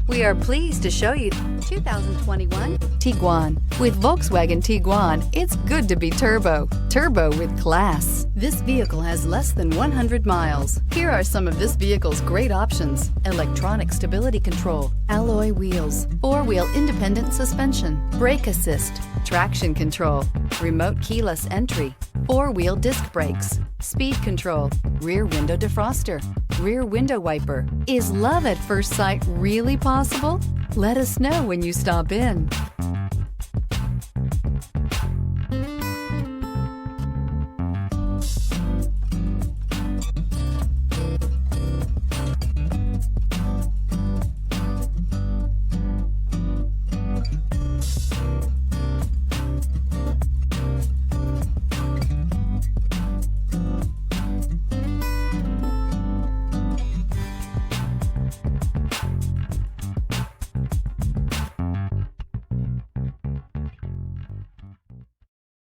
We are pleased to show you 2021 Tiguan. With Volkswagen Tiguan, it's good to be turbo. Turbo with class. This vehicle has less than 100 miles. Here are some of this vehicle's great options: electronic stability control, alloy wheels, four-wheel independent suspension, brake assist, traction control, remote keyless entry, four-wheel disc brakes, speed control, rear window defroster, rear window wiper. Is love at first sight really possible? Let us know when you stop in.